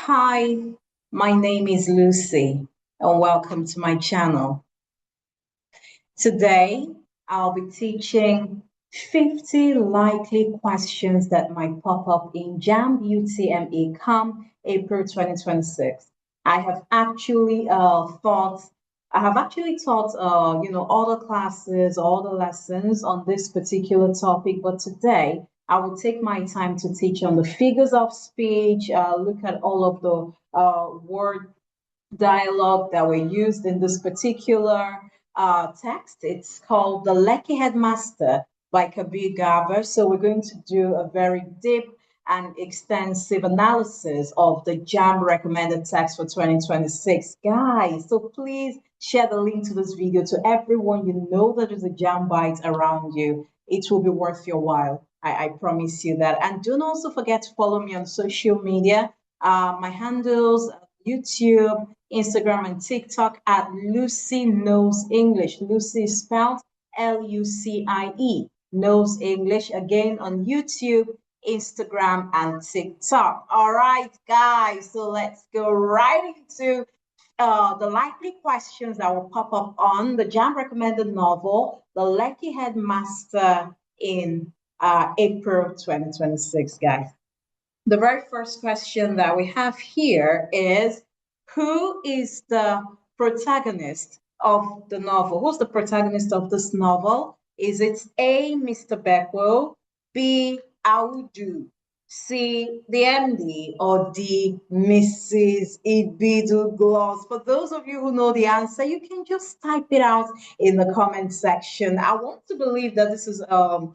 Hi, my name is Lucy, and welcome to my channel. Today, I'll be teaching 50 likely questions that might pop up in JAMB UTME come April 2026. I have actually taught all the classes, all the lessons on this particular topic, but today I will take my time to teach on the figures of speech, look at all of the word dialogue that were used in this particular text. It's called The Lekki Headmaster by Kabir Garber. So we're going to do a very deep and extensive analysis of the JAMB recommended text for 2026. Guys, so please share the link to this video to everyone you know that is a JAMB bite around you. It will be worth your while. I promise you that. And don't also forget to follow me on social media. My handles, YouTube, Instagram, and TikTok at Lucy Knows English. Lucy is spelled Lucie, Knows English. Again on YouTube, Instagram, and TikTok. All right, guys, so let's go right into the likely questions that will pop up on the JAMB recommended novel, The Lekki Headmaster, in April 2026, guys. The very first question that we have here is, who is the protagonist of the novel? Who's the protagonist of this novel? Is it A, Mr. Beckwell, B, Audu, C, the MD, or D, Mrs. Ibidu Gloss? For those of you who know the answer, you can just type it out in the comment section. I want to believe that this is a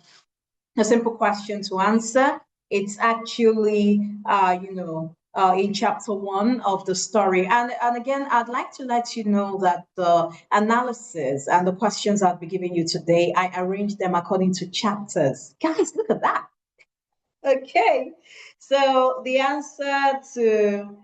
simple question to answer. It's actually, in chapter 1 of the story. And again, I'd like to let you know that the analysis and the questions I'll be giving you today, I arranged them according to chapters. Guys, look at that. Okay, so the answer to,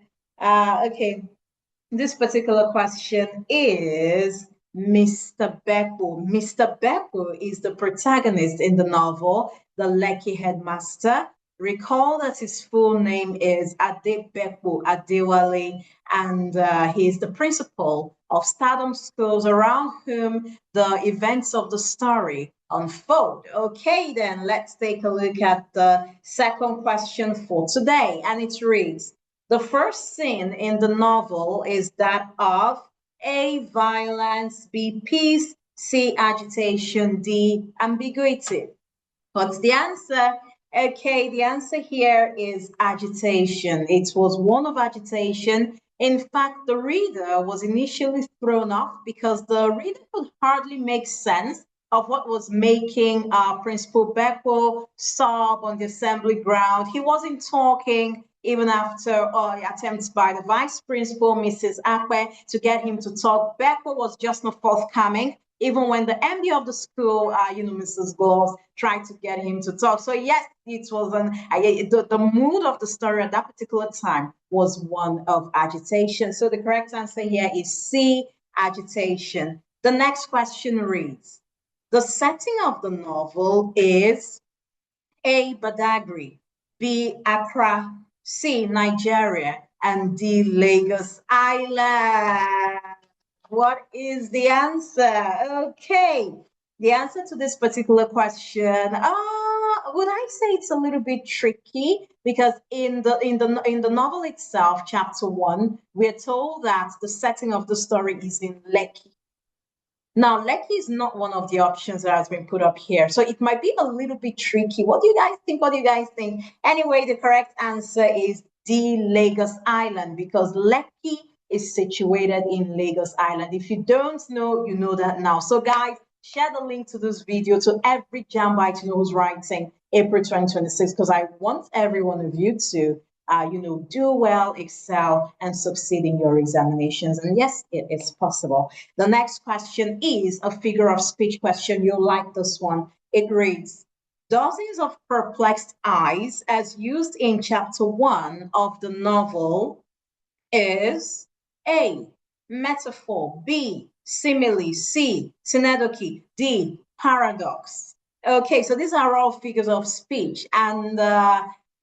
this particular question is Mr. Beppo. Mr. Beppo is the protagonist in the novel, The Lekki Headmaster. Recall that his full name is Ade Beppo Adewale, and he is the principal of Stardom Schools, around whom the events of the story unfold. Okay, then let's take a look at the second question for today, and it reads, the first scene in the novel is that of A, violence, B, peace, C, agitation, D, ambiguity. What's the answer? Okay, the answer here is agitation. It was one of agitation. In fact, the reader was initially thrown off because the reader could hardly make sense of what was making Principal Beppo sob on the assembly ground. He wasn't talking even after attempts by the vice principal, Mrs. Akwe, to get him to talk. Beppo was just not forthcoming, even when the MD of the school, Mrs. Gloss, tried to get him to talk. So yes, it was the mood of the story at that particular time was one of agitation. So the correct answer here is C, agitation. The next question reads, the setting of the novel is A, Badagry, B, Accra, C, Nigeria, and D, Lagos Island. What is the answer? Okay, the answer to this particular question, would I say it's a little bit tricky, because in the novel itself, chapter 1, we're told that the setting of the story is in Lekki. Now, Lekki is not one of the options that has been put up here, so it might be a little bit tricky. What do you guys think? What do you guys think? Anyway, the correct answer is D, Lagos Island, because Lekki is situated in Lagos Island. If you don't know, you know that now. So guys, share the link to this video to every JAMBite who knows writing April 2026, because I want every one of you to do well, excel, and succeed in your examinations. And yes, it is possible. The next question is a figure of speech question. You'll like this one. It reads, dozens of perplexed eyes, as used in chapter 1 of the novel, is A, metaphor, B, simile, C, synecdoche, D, paradox. Okay, so these are all figures of speech. And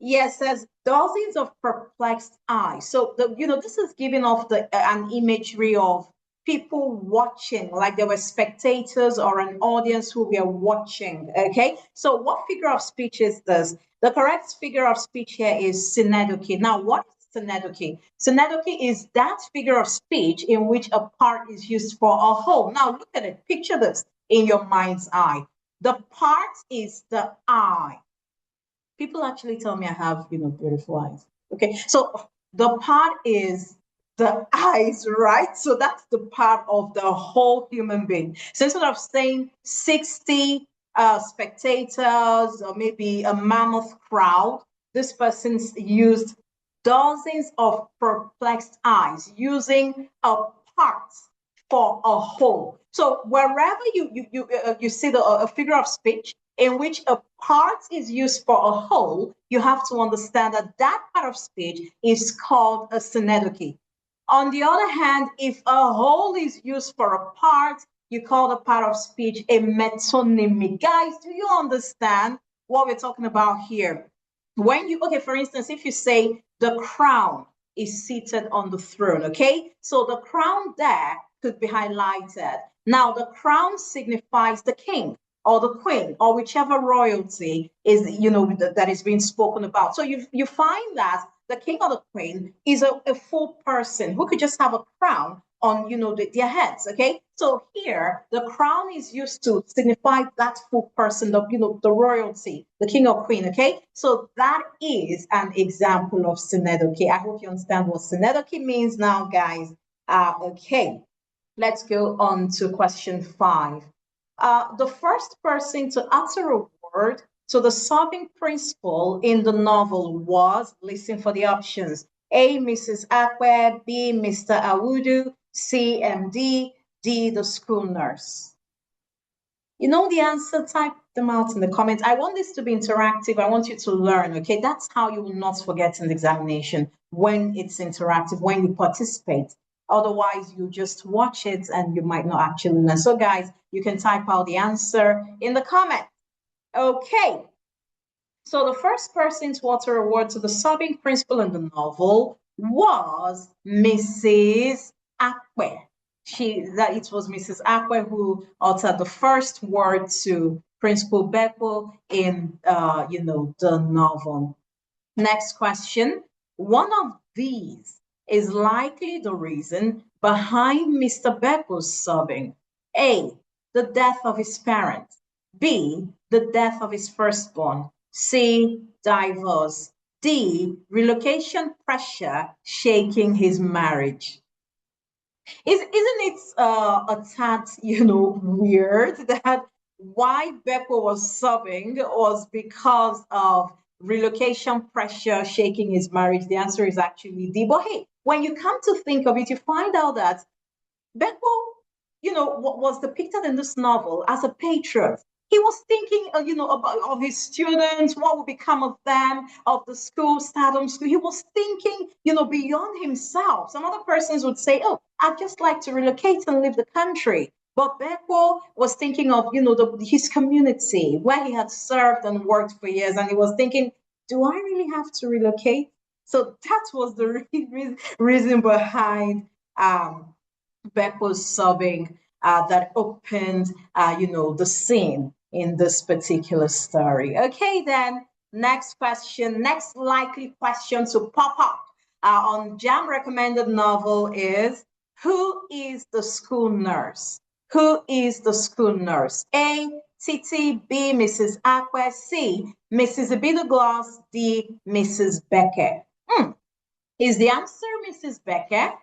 Yes, says dozens of perplexed eyes. So this is giving off an imagery of people watching, like there were spectators or an audience who were watching. Okay, so what figure of speech is this? The correct figure of speech here is synecdoche. Now, what is synecdoche? Synecdoche is that figure of speech in which a part is used for a whole. Now, look at it. Picture this in your mind's eye. The part is the eye. People actually tell me I have, beautiful eyes. Okay, so the part is the eyes, right? So that's the part of the whole human being. So instead of saying 60 spectators or maybe a mammoth crowd, this person's used dozens of perplexed eyes, using a part for a whole. So wherever you see a figure of speech in which a part is used for a whole, you have to understand that that part of speech is called a synecdoche. On the other hand, if a whole is used for a part, you call the part of speech a metonymy. Guys, do you understand what we're talking about here? Okay, for instance, if you say the crown is seated on the throne, okay? So the crown there could be highlighted. Now, the crown signifies the king or the queen or whichever royalty is, that is being spoken about. So you find that the king or the queen is a full person who could just have a crown on, their heads. Okay, so here the crown is used to signify that full person, the royalty, the king or queen. Okay, so that is an example of synecdoche. I hope you understand what synecdoche means now, guys. Okay, let's go on to question 5. The first person to utter a word to the solving principle in the novel was, listen for the options, A, Mrs. Akwe, B, Mr. Awudu, C, MD, D, the school nurse. You know the answer, type them out in the comments. I want this to be interactive. I want you to learn, okay? That's how you will not forget an examination, when it's interactive, when you participate. Otherwise, you just watch it and you might not actually learn. So, guys, you can type out the answer in the comments. Okay. So the first person to utter a word to the solving principle in the novel was Mrs. Akwe. It was Mrs. Akwe who uttered the first word to Principal Beppo in the novel. Next question. One of these is likely the reason behind Mr. Beppo's sobbing. A, the death of his parents. B, the death of his firstborn. C, divorce. D, relocation pressure shaking his marriage. Isn't it a tad, weird that why Beppo was sobbing was because of relocation pressure shaking his marriage? The answer is actually D. But hey, when you come to think of it, you find out that Beppo, was depicted in this novel as a patriot. He was thinking, about of his students, what would become of them, of the school, Stardom School. He was thinking, beyond himself. Some other persons would say, "Oh, I'd just like to relocate and leave the country." But Beppo was thinking of, his community where he had served and worked for years, and he was thinking, "Do I really have to relocate?" So that was the reason behind Beppo's sobbing that opened, the scene in this particular story. Okay, then, next question, next likely question to pop up on JAMB recommended novel is, who is the school nurse? Who is the school nurse? A, Titi, B, Mrs. Akwe, C, Mrs. Abidogloss, D, Mrs. Becker. Is the answer Mrs. Becker?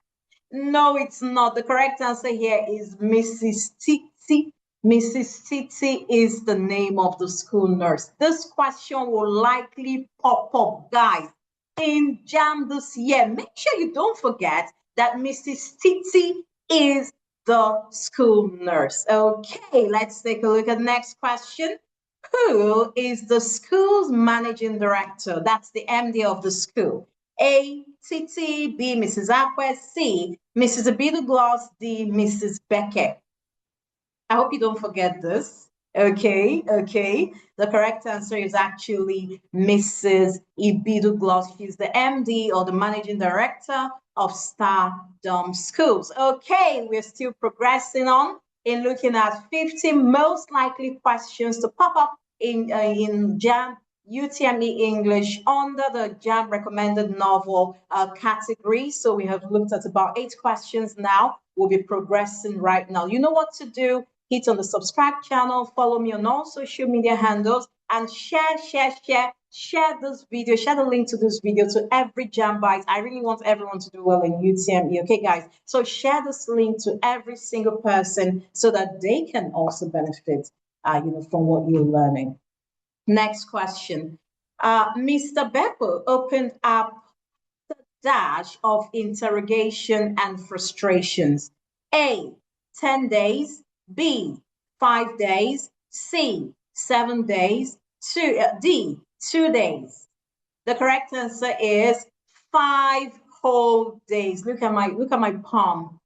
No, it's not. The correct answer here is Mrs. Titi. Mrs. Titi is the name of the school nurse. This question will likely pop up, guys, in JAMB this year. Make sure you don't forget that Mrs. Titi is the school nurse. Okay, let's take a look at the next question. Who is the school's managing director? That's the MD of the school. A, Titi, B, Mrs. Akwe, C, Mrs. Abidogloss, D, Mrs. Becker. I hope you don't forget this. Okay, okay. The correct answer is actually Mrs. Ibidu Gloss. She's the MD or the Managing Director of Star Dom Schools. Okay, we're still progressing on in looking at 50 most likely questions to pop up in JAMB UTME English under the JAMB recommended novel category. So we have looked at about 8 questions now. We'll be progressing right now. You know what to do. Hit on the subscribe channel, follow me on all social media handles, and share this video, share the link to this video to every Jambite. I really want everyone to do well in UTME. Okay, guys. So share this link to every single person so that they can also benefit, from what you're learning. Next question. Mr. Beppo opened up the dash of interrogation and frustrations. A, 10 days. B, 5 days. C, 7 days. D, 2 days. The correct answer is 5 whole days. Look at my palm.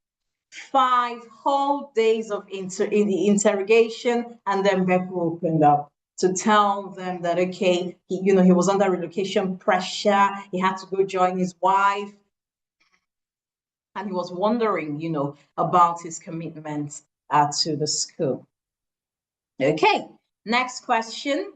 5 whole days of interrogation, and then Beppo opened up to tell them that, okay, he was under relocation pressure. He had to go join his wife. And he was wondering, about his commitment to the school. Okay, next question.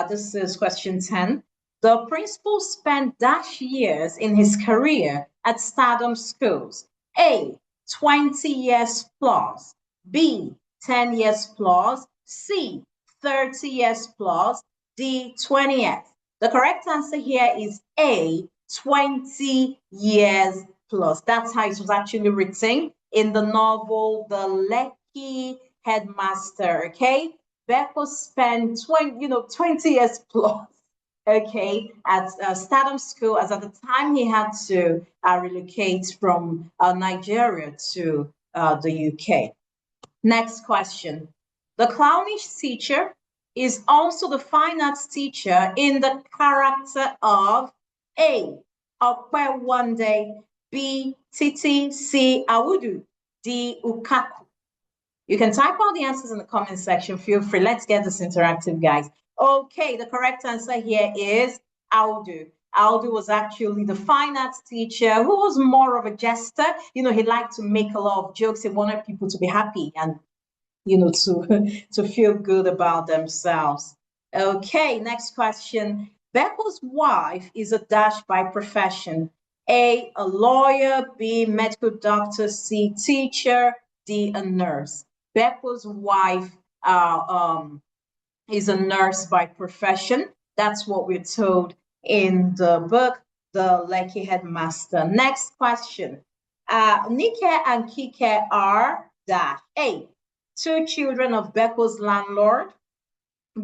This is question 10. The principal spent dash years in his career at Stardom Schools. A, 20 years plus. B, 10 years plus. C, 30 years plus. D, 20 years. The correct answer here is A, 20 years plus. That's how it was actually written in the novel, The Lekki Headmaster, okay? Beppo spent 20 years plus, okay, at Stardom School, as at the time he had to relocate from Nigeria to the UK. Next question. The clownish teacher is also the fine arts teacher in the character of A, Okwe One Day, B, Titi, C, Awudu, D, Ukaku. You can type all the answers in the comment section. Feel free. Let's get this interactive, guys. Okay, the correct answer here is Audu. Audu was actually the fine arts teacher who was more of a jester. He liked to make a lot of jokes. He wanted people to be happy and, to feel good about themselves. Okay, next question. Beppo's wife is a dash by profession. A lawyer, B, medical doctor, C, teacher, D, a nurse. Beppo's wife is a nurse by profession. That's what we're told in the book, The Lekki Headmaster. Next question. Nike and Kike are dash. A, 2 children of Beppo's landlord.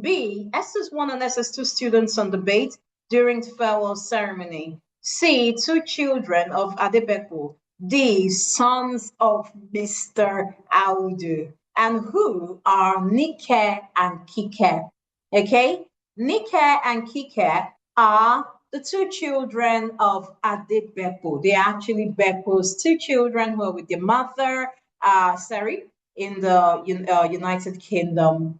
B, SS1 and SS2 students on debate during farewell ceremony. C, 2 children of Adebeppo. D, sons of Mr. Audu. And who are Nike and Kike? Okay, Nike and Kike are the 2 children of Adebeppo. They are actually Beppo's 2 children who are with their mother, Sari, in the United Kingdom,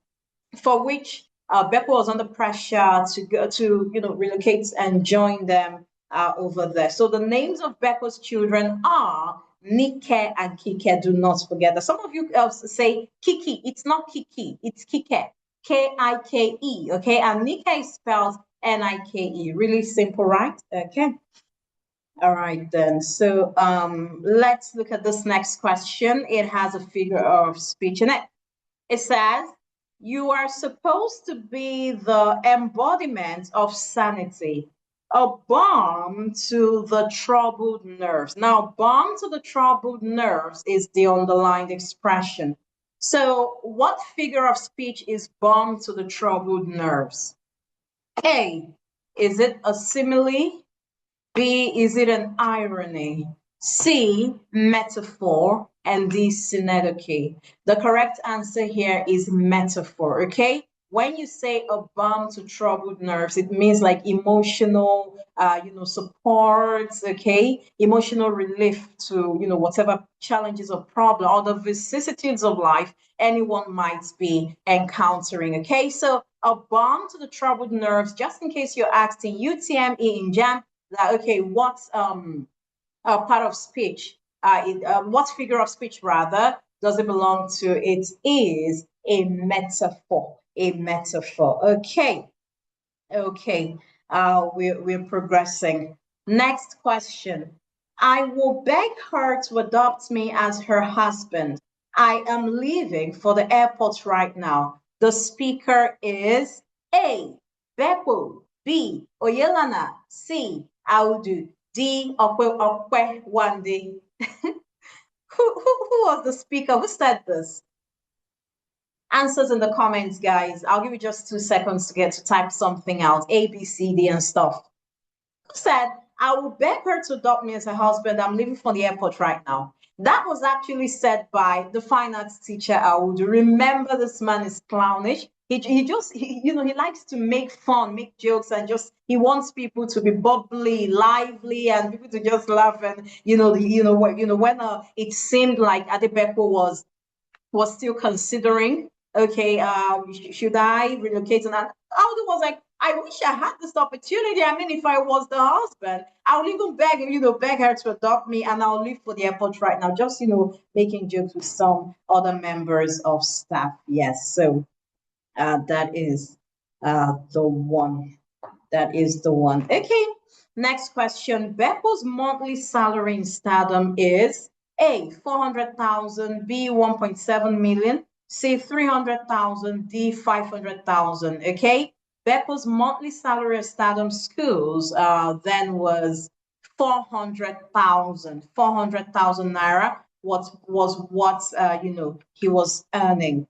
for which Beppo was under pressure to go to relocate and join them over there. So the names of Beppo's children are Nike and Kike. Do not forget that. Some of you else say Kiki. It's not Kiki. It's Kike. Kike. Okay, and Nike is spelled Nike. Really simple, right? Okay. All right then. So let's look at this next question. It has a figure of speech in it. It says, you are supposed to be the embodiment of sanity, a balm to the troubled nerves. Now, balm to the troubled nerves is the underlined expression. So what figure of speech is balm to the troubled nerves? A, is it a simile? B, is it an irony? C, metaphor, and D, synecdoche. The correct answer here is metaphor, okay? when you say a balm to troubled nerves, it means like emotional, support, okay, emotional relief to, whatever challenges or problem or the vicissitudes of life anyone might be encountering. Okay, so a balm to the troubled nerves, just in case you're asked in UTME in JAMB, that okay, what's part of speech, what figure of speech rather does it belong to? It is a metaphor. A metaphor. Okay. Okay. We're progressing. Next question. I will beg her to adopt me as her husband. I am leaving for the airport right now. The speaker is A. Beppo. B. Oyelana. C. Audu. D. Okwe Wande. Who was the speaker? Who said this? Answers in the comments, guys. I'll give you just 2 seconds to get to type something out. A, B, C, D, and stuff. Who said, I will beg her to adopt me as her husband. I'm leaving for the airport right now. That was actually said by the fine arts teacher, Audu. Remember, this man is clownish. He likes to make fun, make jokes, and he wants people to be bubbly, lively, and people to just laugh. And when it seemed like Adebeko was still considering, okay, should I relocate? And Aldo was like, I wish I had this opportunity. I mean, if I was the husband, I'll even beg her to adopt me, and I'll leave for the airport right now. Just, making jokes with some other members of staff. Yes, so that is the one. That is the one. Okay, next question. Beppo's monthly salary in Stardom is A, 400,000, B, 1.7 million, C, 300,000, D, 500,000. Okay, Beppo's monthly salary at Stardom Schools then was 400,000. 400,000 naira. What he was earning.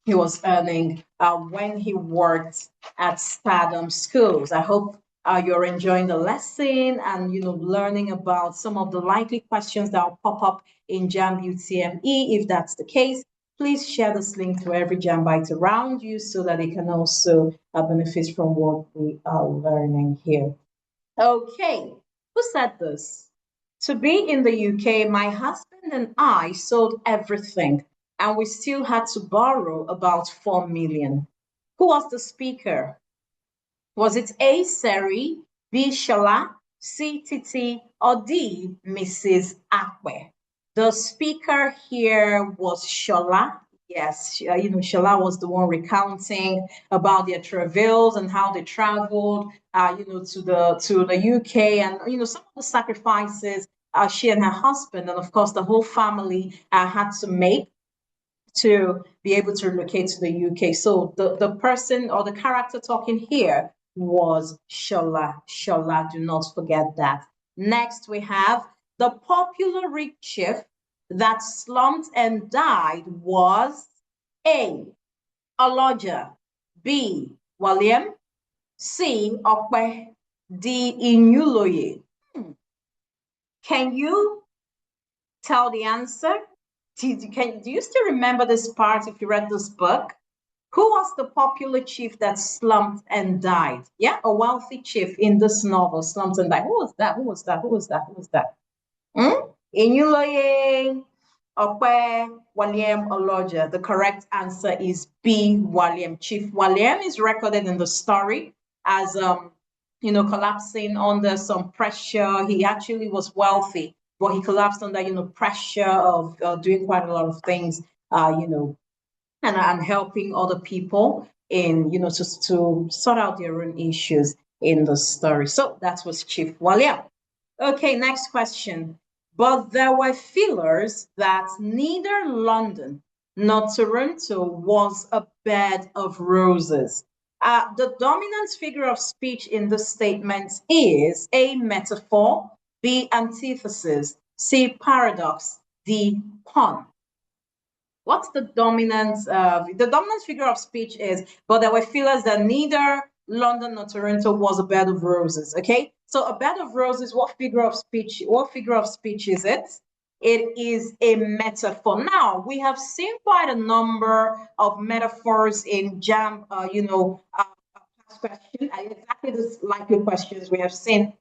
He was earning when he worked at Stardom Schools. I hope you're enjoying the lesson and learning about some of the likely questions that will pop up in JAMB UTME. If that's the case, please share this link to every JAMBite around you so that they can also benefit from what we are learning here. Okay, who said this? To be in the UK, my husband and I sold everything and we still had to borrow about 4 million. Who was the speaker? Was it A, Seri, B, Shala, C, Titi, or D, Mrs. Akwe? The speaker here was Shola. Yes, Shola was the one recounting about their travails and how they traveled, to the UK, and some of the sacrifices she and her husband, and of course the whole family had to make to be able to relocate to the UK. So the person or the character talking here was Shola. Shola, do not forget that. Next, we have the popular Greek chief that slumped and died was A, Aloja, B, William, C, Okwe, D, Inuloye. Can you tell the answer? Do you still remember this part if you read this book? Who was the popular chief that slumped and died? Yeah, a wealthy chief in this novel, slumped and died. Who was that? Who was that? Who was that? Who was that? Inuloye, Okwe, William, Oloja. The correct answer is B, William. Chief William is recorded in the story as collapsing under some pressure. He actually was wealthy, but he collapsed under pressure of doing quite a lot of things, and helping other people in just to sort out their own issues in the story. So that was Chief William. Okay, next question. But there were feelers that neither London nor Toronto was a bed of roses. The dominant figure of speech in this statement is A, metaphor, B, antithesis, C, paradox, D, pun. What's the dominant figure of speech is, but there were feelers that neither London nor Toronto was a bed of roses. Okay, so a bed of roses, what figure of speech is it? It is a metaphor. Now, we have seen quite a number of metaphors in JAMB, past question, and exactly this likely questions we have seen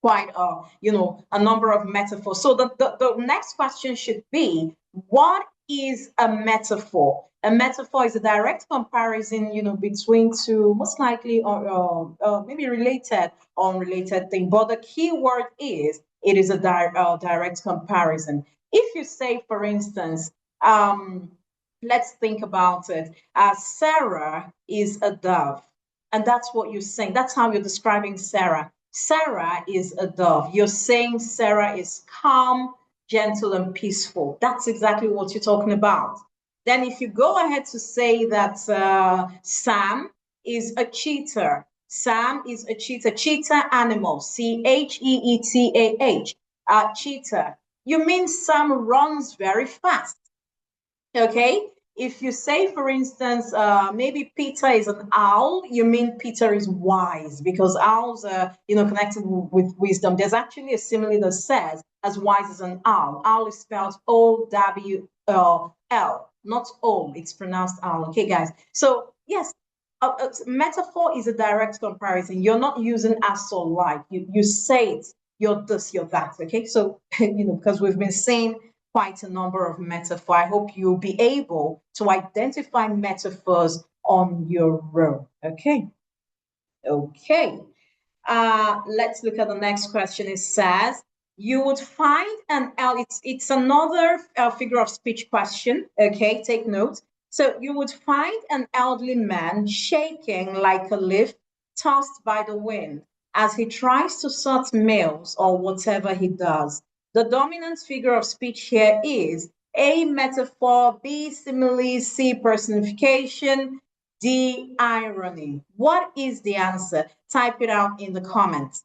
quite a number of metaphors. So the next question should be, what is a metaphor? A metaphor is a direct comparison, between two most likely or maybe related or unrelated thing. But the key word is it is a direct comparison. If you say, for instance, let's think about it. Sarah is a dove, and that's what you're saying. That's how you're describing Sarah. Sarah is a dove. You're saying Sarah is calm, gentle, and peaceful. That's exactly what you're talking about. Then, if you go ahead to say that Sam is a cheetah, Sam is a cheetah, cheetah animal, Cheetah, cheetah. You mean Sam runs very fast. Okay. If you say, for instance, maybe Peter is an owl, you mean Peter is wise because owls are, connected with wisdom. There's actually a simile that says, as wise as an owl. Owl is spelled Owl, not O. It's pronounced owl. Okay, guys. So yes, a metaphor is a direct comparison. You're not using as or like. You say it. You're this. You're that. Okay. So because we've been saying quite a number of metaphors. I hope you'll be able to identify metaphors on your own. Okay. Okay. Let's look at the next question. It says, you would find an L. It's another figure of speech question. Okay, take note. So you would find an elderly man shaking like a leaf tossed by the wind as he tries to sort mails or whatever he does. The dominant figure of speech here is A, metaphor, B, simile, C, personification, D, irony. What is the answer? Type it out in the comments.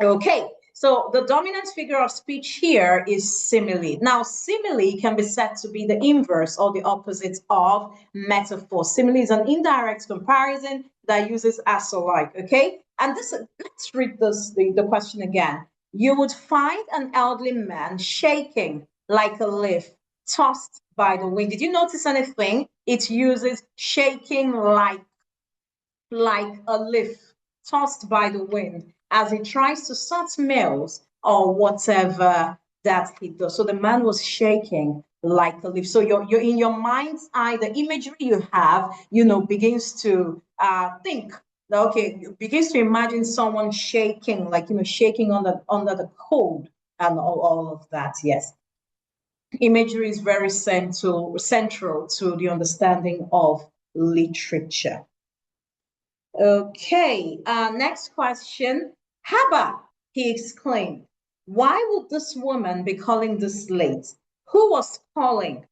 Okay, so the dominant figure of speech here is simile. Now, simile can be said to be the inverse or the opposite of metaphor. Simile is an indirect comparison that uses as or like, okay? And this, let's read the question again. You would find an elderly man shaking like a leaf tossed by the wind. Did you notice anything? It uses shaking like a leaf tossed by the wind as he tries to sort mails or whatever that he does. So the man was shaking like a leaf. So you're in your mind's eye, the imagery you have, begins to think. Okay, begins to imagine someone shaking, like shaking under the cold and all of that. Yes, imagery is very central to the understanding of literature. Okay, next question. Haba, he exclaimed. Why would this woman be calling this late? Who was calling?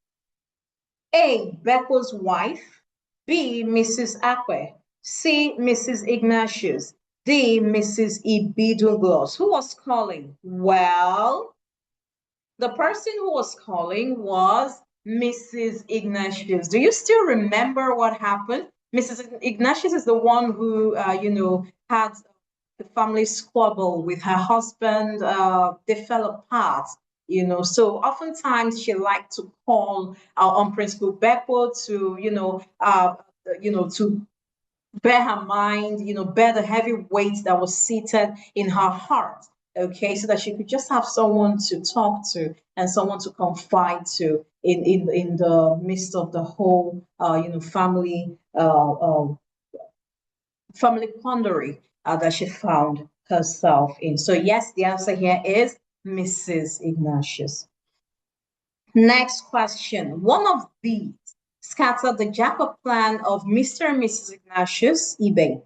A, Beko's wife. B, Mrs. Akwe. C, Mrs. Ignatius. D, Mrs. Ibiduglos. Who was calling? Well, the person who was calling was Mrs. Ignatius. Do you still remember what happened? Mrs. Ignatius is the one who, had the family squabble with her husband. They fell apart, So oftentimes she liked to call on Principal Beppo to, to bear her mind, bear the heavy weight that was seated in her heart. Okay, so that she could just have someone to talk to and someone to confide to in the midst of the whole, family quandary that she found herself in. So yes, the answer here is Mrs. Ignatius. Next question. One of these scattered the jackpot plan of Mr. and Mrs. Ignatius eBay.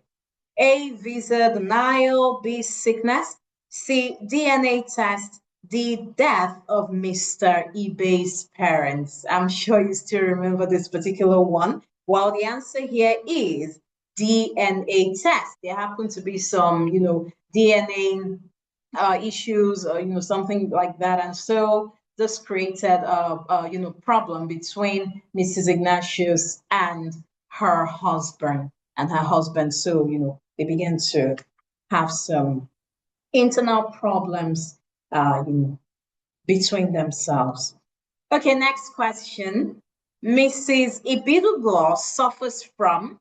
A, visa denial. B, sickness. C, DNA test. D, death of Mr. eBay's parents. I'm sure you still remember this particular one. Well, the answer here is DNA test. There happen to be some, DNA issues, or something like that, and so this created a problem between Mrs. Ignatius and her husband. So they began to have some internal problems, between themselves. Okay, next question. Mrs. Ibiduglo suffers from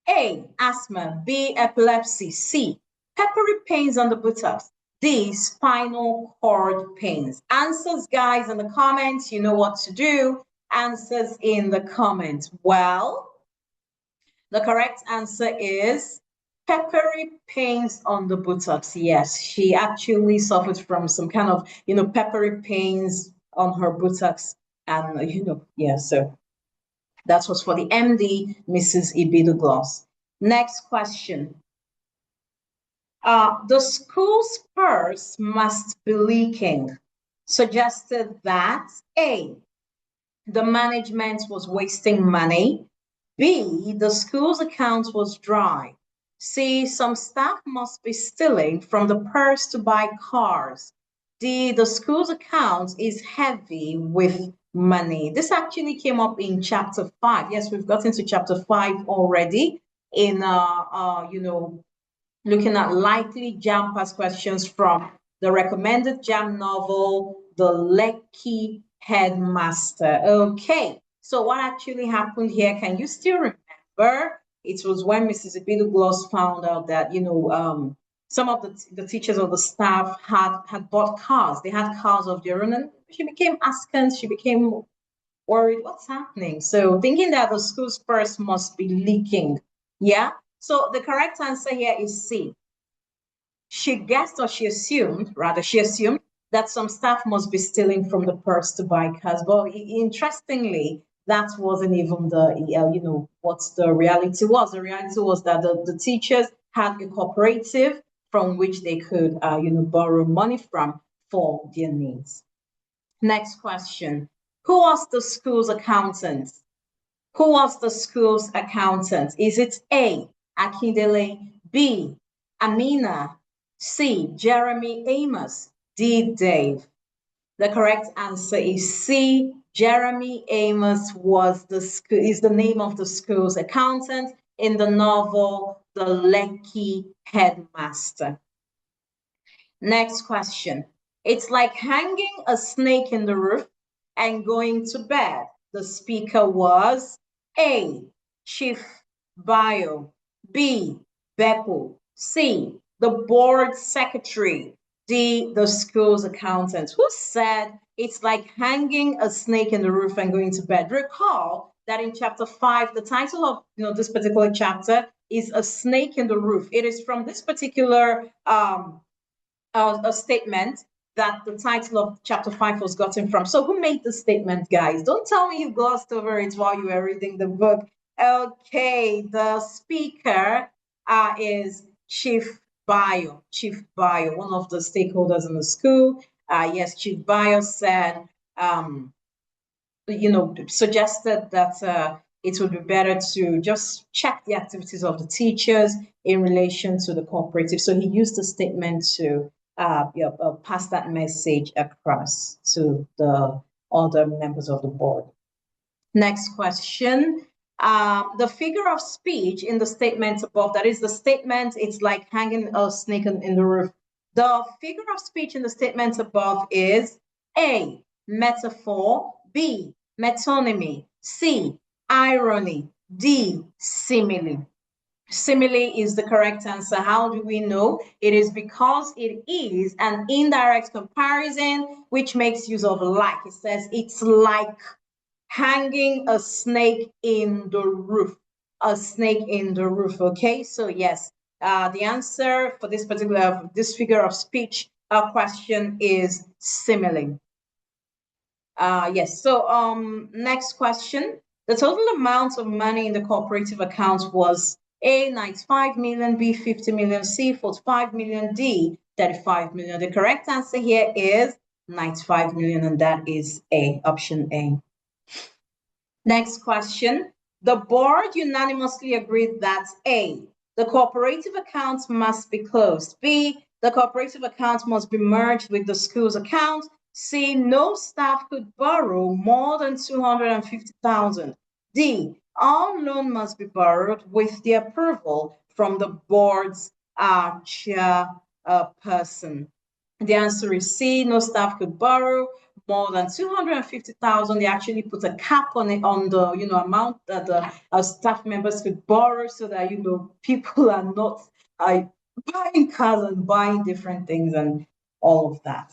A, asthma, B, epilepsy, C, peppery pains on the buttocks, D, spinal cord pains. Answers, guys, in the comments. You know what to do. Answers in the comments. Well, the correct answer is peppery pains on the buttocks. Yes, she actually suffered from some kind of, peppery pains on her buttocks. And, yeah, so that was for the MD, Mrs. Ibidu Gloss. Next question. The school's purse must be leaking. Suggested that A, the management was wasting money. B, the school's account was dry. C, some staff must be stealing from the purse to buy cars. D, the school's account is heavy with money. This actually came up in chapter 5. Yes, we've gotten to chapter 5 already in looking at likely JAMB past questions from the recommended JAMB novel, The Lekki Headmaster. Okay, so what actually happened here? Can you still remember? It was when Mrs. Ibidu Gloss found out that, some of the teachers or the staff had bought cars. They had cars of their own, and she became askance. She became worried. What's happening? So thinking that the school's purse must be leaking. Yeah. So the correct answer here is C. She guessed, or she assumed that some staff must be stealing from the purse to buy cars. But interestingly, that wasn't even what the reality was. The reality was that the teachers had a cooperative from which they could, borrow money from for their needs. Next question. Who was the school's accountant? Who was the school's accountant? Is it A, Akindele, B, Amina, C, Jeremy Amos, D, Dave? The correct answer is C, Jeremy Amos is the name of the school's accountant in the novel, The Lekki Headmaster. Next question. It's like hanging a snake in the roof and going to bed. The speaker was A, Chief Bio, B, Beppo, C, the board secretary, D, the school's accountant. Who said it's like hanging a snake in the roof and going to bed? Recall that in chapter 5, the title of this particular chapter is A Snake in the Roof. It is from this particular a statement that the title of chapter 5 was gotten from. So who made the statement, guys? Don't tell me you glossed over it while you were reading the book. Okay, the speaker is Chief Bio, one of the stakeholders in the school. Yes, Chief Bio said, suggested that it would be better to just check the activities of the teachers in relation to the cooperative. So he used the statement to pass that message across to the other members of the board. Next question. The figure of speech in the statement above, that is the statement, it's like hanging a snake in the roof. The figure of speech in the statement above is A, metaphor, B, metonymy, C, irony, D, simile. Simile is the correct answer. How do we know? It is because it is an indirect comparison which makes use of like. It says it's like hanging a snake in the roof. A snake in the roof. Okay, so yes, the answer for this figure of speech question is simile. Yes, so next question. The total amount of money in the cooperative account was A, 95 million, B, 50 million, C, 45 million, D, 35 million. The correct answer here is 95 million, and that is A, option A. Next question. The board unanimously agreed that A, the cooperative account must be closed. B, the cooperative account must be merged with the school's account. C, no staff could borrow more than 250,000. D, all loan must be borrowed with the approval from the board's chairperson. The answer is C. No staff could borrow more than 250,000. They actually put a cap on it, on the amount that the staff members could borrow, so that people are not buying cars and buying different things and all of that.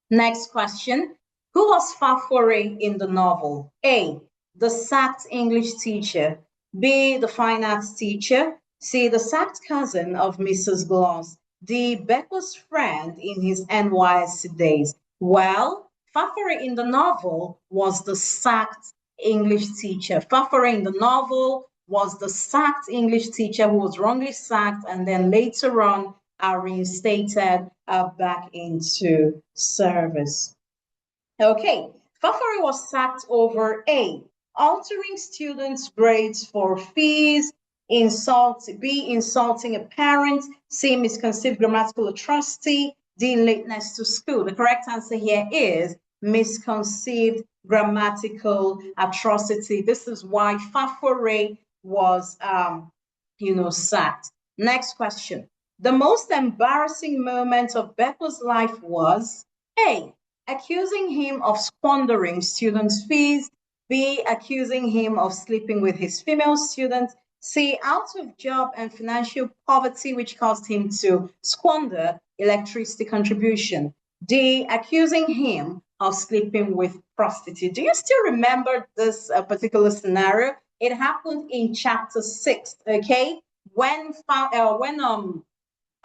Next question. Who was Fafore in the novel? A, the sacked English teacher. B, the fine arts teacher. C, the sacked cousin of Mrs. Gloss. D, Becca's friend in his NYSC days. Well, Fafore in the novel was the sacked English teacher. Fafore in the novel was the sacked English teacher who was wrongly sacked and then later on are reinstated back into service. Okay, Fafari was sacked over A, altering students' grades for fees, B, insulting a parent, C, misconceived grammatical atrocity, D, lateness to school. The correct answer here is misconceived grammatical atrocity. This is why Fafore was, sacked. Next question. The most embarrassing moment of Beppo's life was A, accusing him of squandering students' fees, B, accusing him of sleeping with his female students, C, out of job and financial poverty, which caused him to squander electricity contribution, D, accusing him of sleeping with prostitutes. Do you still remember this particular scenario? It happened in chapter 6, okay? When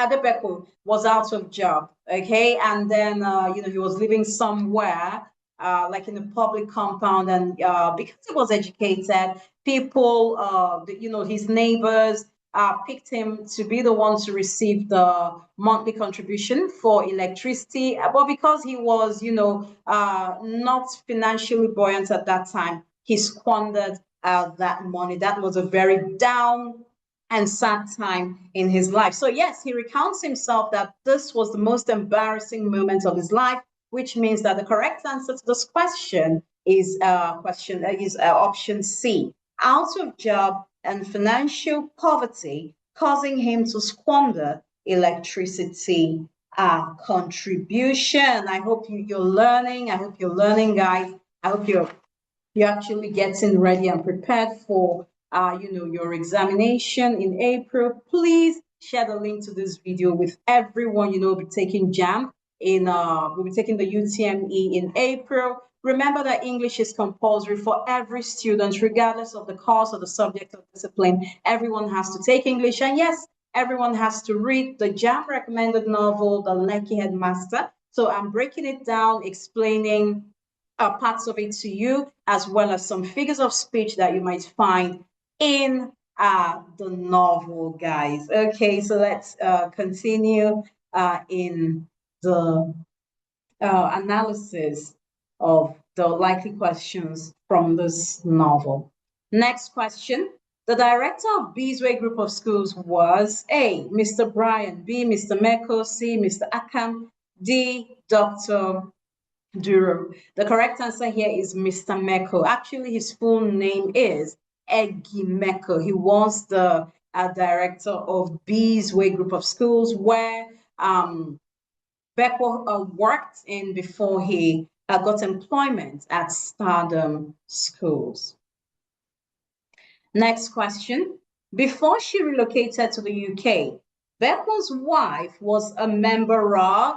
Adebeko was out of job, okay, and then he was living somewhere like in a public compound, and because he was educated, people, his neighbors picked him to be the one to receive the monthly contribution for electricity, but because he was, not financially buoyant at that time, he squandered that money. That was a very down and sad time in his life. So yes, he recounts himself that this was the most embarrassing moment of his life, which means that the correct answer to this question is option C, out of job and financial poverty, causing him to squander electricity contribution. I hope you're learning. I hope you're learning, guys. I hope you're actually getting ready and prepared for your examination in April. Please share the link to this video with everyone. Will be taking JAMB we'll be taking the UTME in April. Remember that English is compulsory for every student, regardless of the course or the subject or discipline. Everyone has to take English, and yes, everyone has to read the JAMB recommended novel, The Lekki Headmaster. So I'm breaking it down, explaining parts of it to you, as well as some figures of speech that you might find in the novel, guys. Okay, so let's continue in the analysis of the likely questions from this novel. Next question. The director of Beesway Group of Schools was A, Mr. Bryan, B, Mr. Meko, C, Mr. Akam, D, Dr. Duro. The correct answer here is Mr. Meko. Actually, his full name is Egi Meko. He was the director of Beesway Group of Schools, where Beko worked in before he got employment at Stardom Schools. Next question. Before she relocated to the UK, Beko's wife was a member of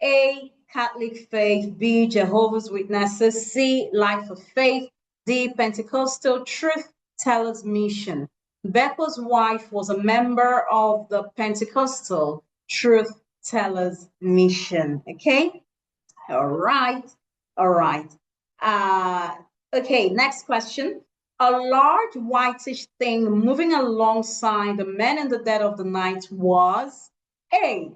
A, Catholic faith, B, Jehovah's Witnesses, C, Life of Faith, D, Pentecostal Truth Tellers Mission. Beko's wife was a member of the Pentecostal Truth Tellers Mission. Okay? All right. Okay, next question. A large whitish thing moving alongside the men in the dead of the night was A,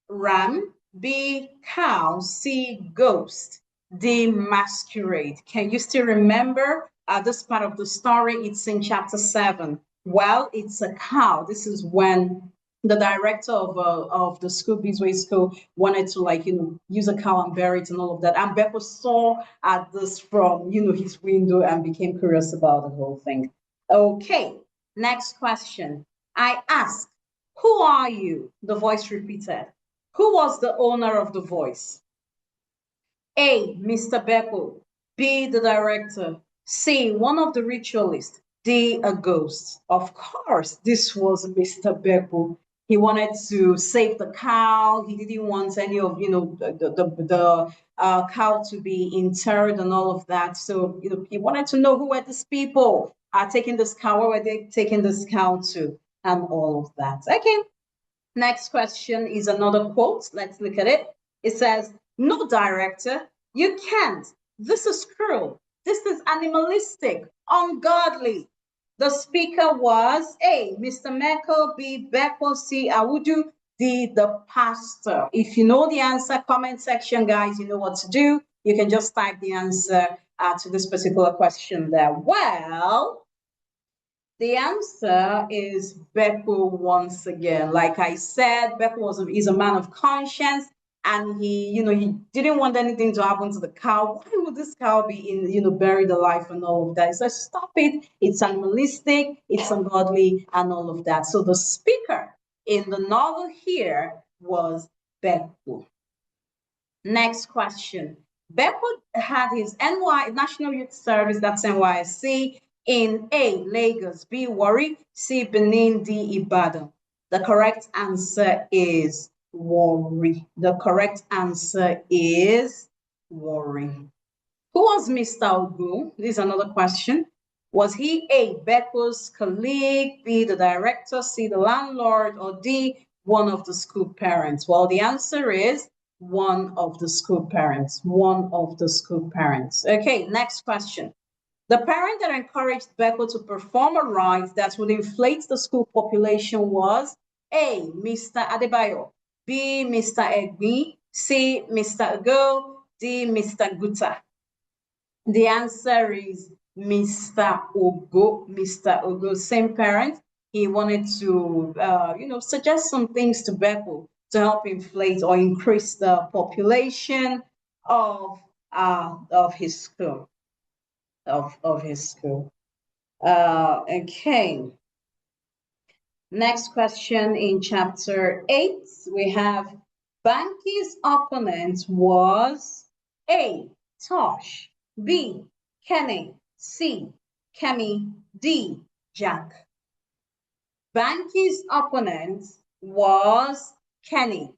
ram, B, cow, C, ghost, D, masquerade. Can you still remember this part of the story? It's in chapter 7. Well, it's a cow. This is when the director of the school, Beesway School, wanted to use a cow and bury it and all of that. And Beppo saw this from his window and became curious about the whole thing. Okay, next question. I asked, who are you? The voice repeated. Who was the owner of the voice? A. Mr. Beppo. B. The director. C. One of the ritualists. D. A ghost. Of course, this was Mr. Beppo. He wanted to save the cow. He didn't want any of the cow to be interred and all of that. So he wanted to know who were these people taking this cow. Where were they taking this cow to? And all of that. Okay. Next question is another quote. Let's look at it. It says, "No, director, you can't. This is cruel. This is animalistic, ungodly." The speaker was A. Mr. Merkel, B. Beppo, C. Awudu, D. The pastor. If you know the answer, comment section, guys, you know what to do. You can just type the answer to this particular question there. Well, the answer is Beppo once again. Like I said, Beppo is a man of conscience, and he didn't want anything to happen to the cow. Why would this cow be buried alive and all of that? He said, stop it. It's animalistic, it's ungodly, and all of that. So the speaker in the novel here was Beppo. Next question. Beppo had his National Youth Service, that's NYSC, in A, Lagos, B, Warri, C, Benin, D, Ibadan. The correct answer is Warri. The correct answer is Warri. Who was Mr. Ogu? This is another question. Was he A, Beppo's colleague, B, the director, C, the landlord, or D, one of the school parents? Well, the answer is one of the school parents. One of the school parents. Okay, next question. The parent that encouraged Beppo to perform a rite that would inflate the school population was A, Mr. Adebayo, B, Mr. Egbi, C, Mr. Ago, D, Mr. Guta. The answer is Mr. Ogo. Mr. Ogo, same parent. He wanted to, suggest some things to Beppo to help inflate or increase the population of his school. Of his school. Okay. Next question in chapter 8, we have Banki's opponent was A, Tosh, B, Kenny, C, Kemi, D, Jack. Banki's opponent was Kenny.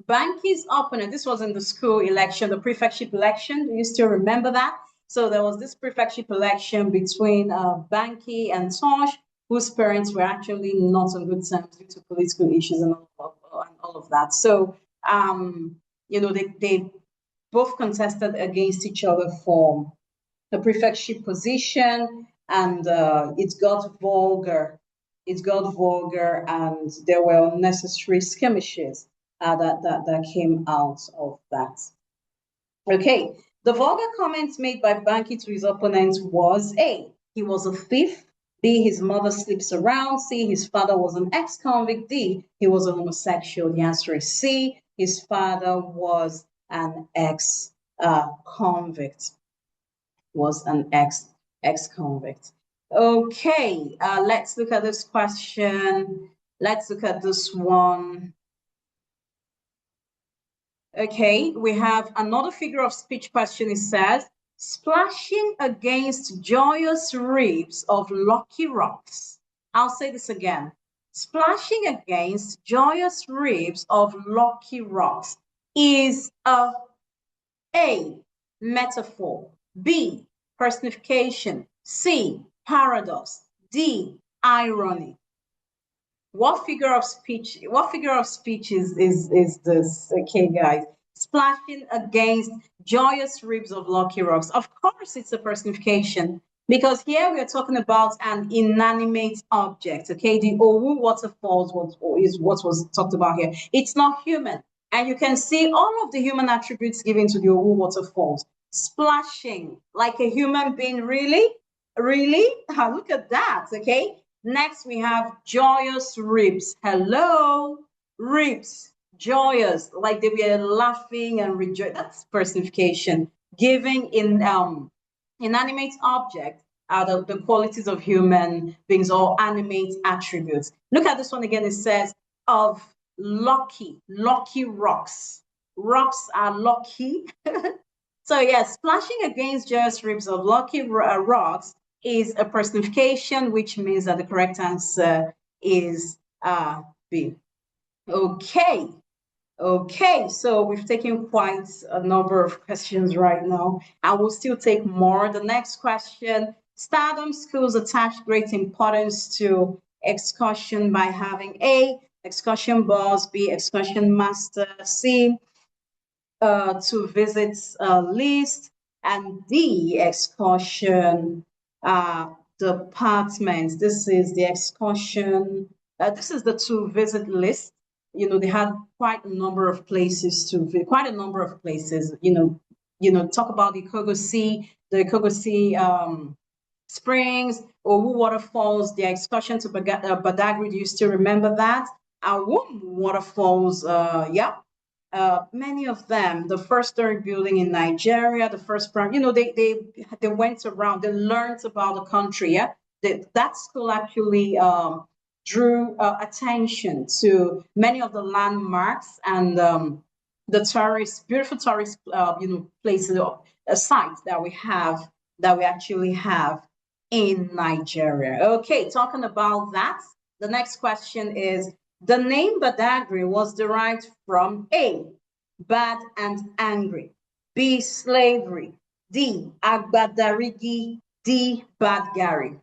Banki's opponent, this was in the school election, the prefectship election. Do you still remember that? So there was this prefectship election between Banki and Tosh, whose parents were actually not on good terms due to political issues and all of that. So, they both contested against each other for the prefectship position, and it got vulgar. It got vulgar, and there were unnecessary skirmishes that came out of that. Okay, the vulgar comments made by Banki to his opponent was A, he was a thief, B, his mother sleeps around, C, his father was an ex-convict, D, he was a homosexual. The answer is C, his father was an ex-convict. Was an ex-convict. Okay, let's look at this question. Let's look at this one. Okay, we have another figure of speech question. It says, splashing against joyous ribs of lucky rocks. I'll say this again. Splashing against joyous ribs of lucky rocks is a metaphor, B, personification, C, paradox, D, irony. What figure of speech is this? Okay, guys. Splashing against joyous ribs of lucky rocks. Of course, it's a personification, because here we are talking about an inanimate object. Okay, the Owu waterfalls is what was talked about here. It's not human. And you can see all of the human attributes given to the Owu waterfalls. Splashing like a human being, really? Really? Look at that, okay? Next, we have joyous ribs. Hello, ribs, joyous, like they were laughing and rejoicing. That's personification, giving in inanimate object the qualities of human beings or animate attributes. Look at this one again. It says of lucky, lucky rocks. Rocks are lucky. So yes, splashing against just ribs of lucky rocks is a personification, which means that the correct answer is B. Okay. Okay, so we've taken quite a number of questions right now. I will still take more. The next question, Stardom schools attach great importance to excursion by having A, excursion boss, B, excursion master, C, to visit list, and D, excursion departments. This is the excursion, this is the to visit list. You know, they had quite a number of places to visit, quite a number of places, talk about the Kogo Sea Springs, Owu Waterfalls, the excursion to Badagry. Do you still remember that? Awum Waterfalls, yeah, many of them, the first story building in Nigeria, the first prime, they went around, they learned about the country. Yeah, that school actually drew attention to many of the landmarks and the beautiful tourist, places, sites that we actually have in Nigeria. Okay, talking about that, the next question is, the name Badagry was derived from A, bad and angry, B, slavery, D, Agbadarigi, D, Badgary.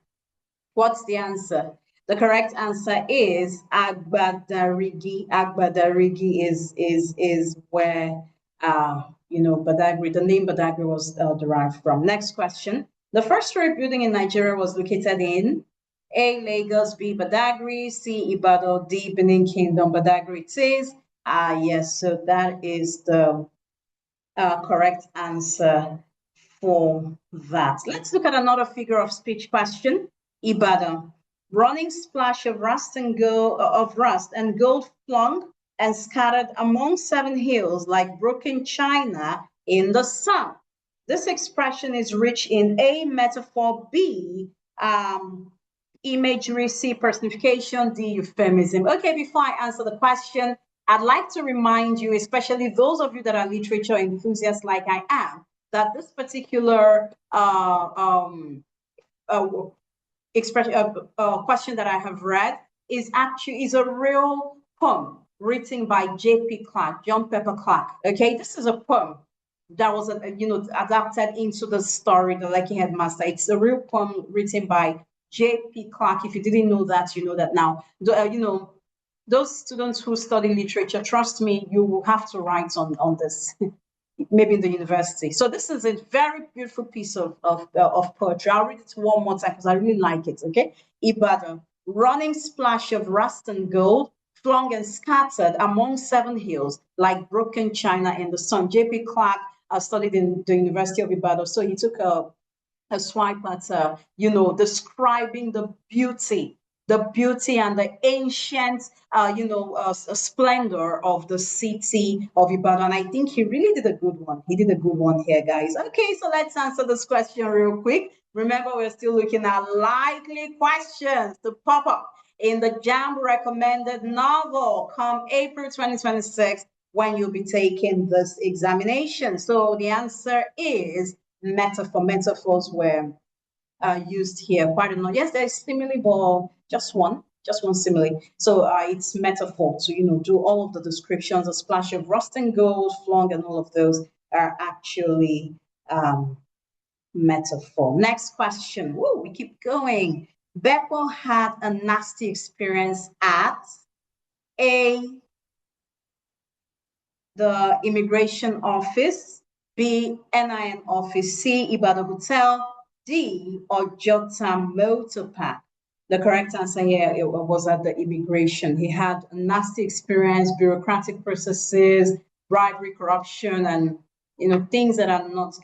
What's the answer? The correct answer is Agbadarigi. Agbadarigi is where Badagry, the name Badagry was derived from. Next question. The first rail building in Nigeria was located in A, Lagos, B, Badagry, C, Ibadan, D, Benin Kingdom. Badagry it is. Yes, so that is the correct answer for that. Let's look at another figure of speech question. Ibadan. Running splash of rust and gold flung and scattered among 7 hills like broken china in the sun. This expression is rich in A, metaphor, B, imagery, C, personification, D, euphemism. Okay, before I answer the question, I'd like to remind you, especially those of you that are literature enthusiasts like I am, that this particular question that I have read is a real poem written by J.P. Clark, John Pepper Clark. Okay, this is a poem that was adapted into the story, The Lekki Headmaster. It's a real poem written by J.P. Clark. If you didn't know that, you know that now. Those students who study literature, trust me, you will have to write on this, maybe in the university. So this is a very beautiful piece of poetry. I'll read it one more time because I really like it, okay? Ibadan, running splash of rust and gold, flung and scattered among 7 hills like broken china in the sun. J.P. Clark studied in the University of Ibadan, so he took a swipe at, describing the beauty and the ancient, splendor of the city of Ibadan. I think he really did a good one. He did a good one here, guys. Okay, so let's answer this question real quick. Remember, we're still looking at likely questions to pop up in the JAMB recommended novel come April 2026 when you'll be taking this examination. So the answer is metaphor. Metaphors were used here quite a lot. Yes, there's simile, but just one simile. So it's metaphor to do all of the descriptions. A splash of rust and gold, flung, and all of those are actually metaphor. Next question. Woo, we keep going. Beppo had a nasty experience at A, the immigration office, B, NIN office, C, Ibadan Hotel, D, or Jotam Motor Park. The correct answer here was at the immigration. He had a nasty experience, bureaucratic processes, bribery, corruption, and things that are not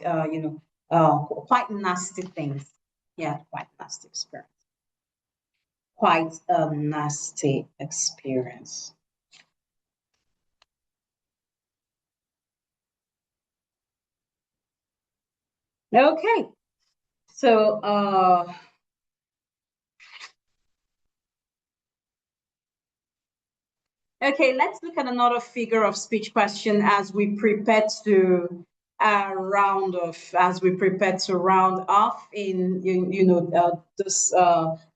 quite nasty things. Yeah, quite nasty experience. Quite a nasty experience. Okay, so Okay, let's look at another figure of speech question as we prepare to round off in this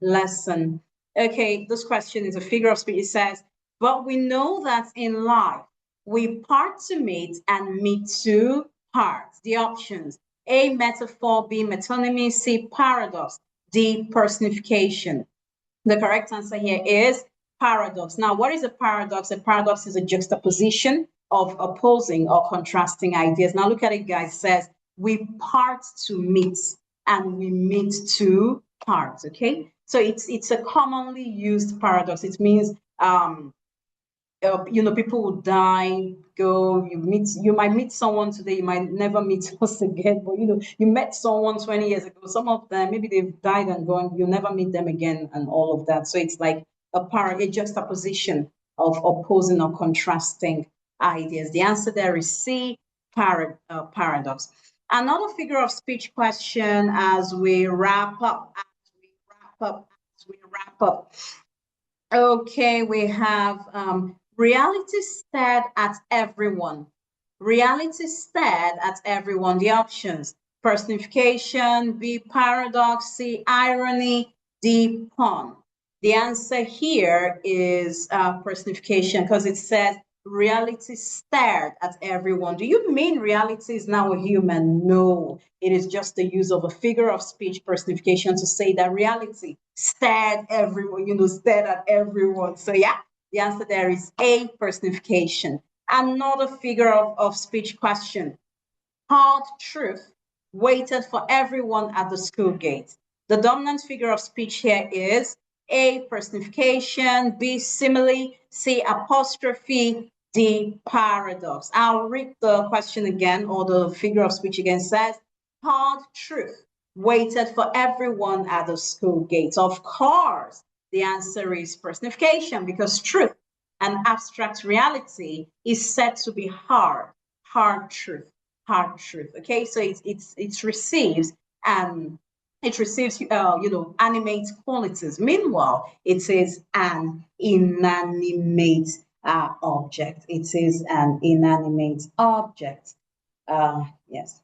lesson. Okay, this question is a figure of speech. It says, but we know that in life we part to meet and meet to part. The options: A, metaphor; B, metonymy; C, paradox; D, personification. The correct answer here is paradox. Now, what is a paradox? A paradox is a juxtaposition of opposing or contrasting ideas. Now, look at it, guys. It says we part to meet and we meet to part. Okay, so it's a commonly used paradox. It means people will die, go, you might meet someone today, you might never meet us again, but you met someone 20 years ago. Some of them, maybe they've died and gone, you'll never meet them again, and all of that. So it's like a juxtaposition of opposing or contrasting ideas. The answer there is C, paradox. Another figure of speech question as we wrap up. Okay, we have reality stared at everyone. Reality stared at everyone. The options: personification; B, paradox; C, irony; D, pun. The answer here is personification, because it says reality stared at everyone. Do you mean reality is now a human? No, it is just the use of a figure of speech, personification, to say that reality stared everyone, stared at everyone. So yeah, the answer there is A, personification. Another figure of speech question: hard truth waited for everyone at the school gate. The dominant figure of speech here is A, personification; B, simile; C, apostrophe; D, paradox. I'll read the question again, or the figure of speech again. It says, hard truth waited for everyone at the school gate. Of course, the answer is personification, because truth, an abstract reality, is said to be hard truth. Okay, so it receives animate qualities. Meanwhile, it is an inanimate object. It is an inanimate object. Yes.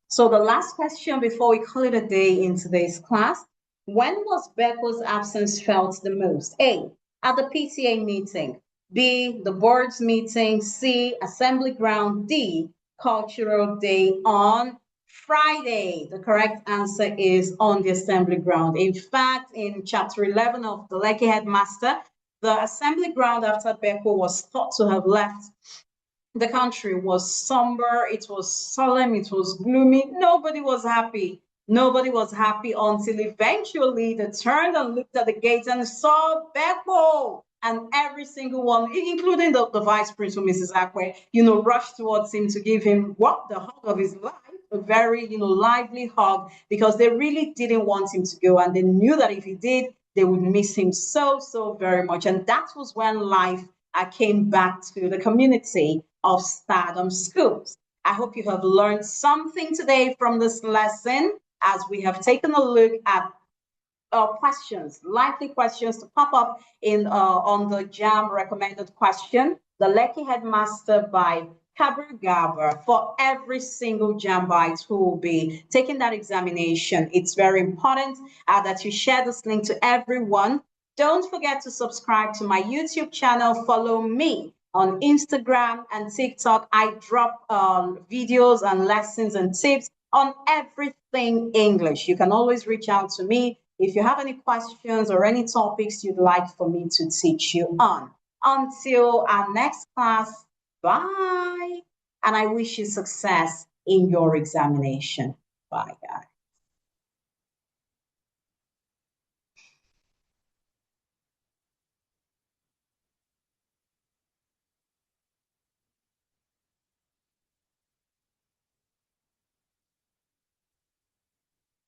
So the last question before we call it a day in today's class: when was Beko's absence felt the most? A, at the PTA meeting; B, the board's meeting; C, assembly ground; D, cultural day on Friday. The correct answer is on the assembly ground. In fact, in chapter 11 of the Lekki Headmaster, the assembly ground after Beko was thought to have left the country was somber, it was solemn, it was gloomy. Nobody was happy. Nobody was happy until eventually they turned and looked at the gates and saw Beppo. And every single one, including the vice principal, Mrs. Akwe, rushed towards him to give him the hug of his life, a very, lively hug, because they really didn't want him to go. And they knew that if he did, they would miss him so, so very much. And that was when life came back to the community of Stardom Schools. I hope you have learned something today from this lesson, as we have taken a look at questions, likely questions to pop up on the JAMB recommended question, the Lekki Headmaster by Kabir Garba, for every single JAMBite who will be taking that examination. It's very important that you share this link to everyone. Don't forget to subscribe to my YouTube channel. Follow me on Instagram and TikTok. I drop videos and lessons and tips on everything English. You can always reach out to me if you have any questions or any topics you'd like for me to teach you on. Until our next class, bye. And I wish you success in your examination. Bye, guys.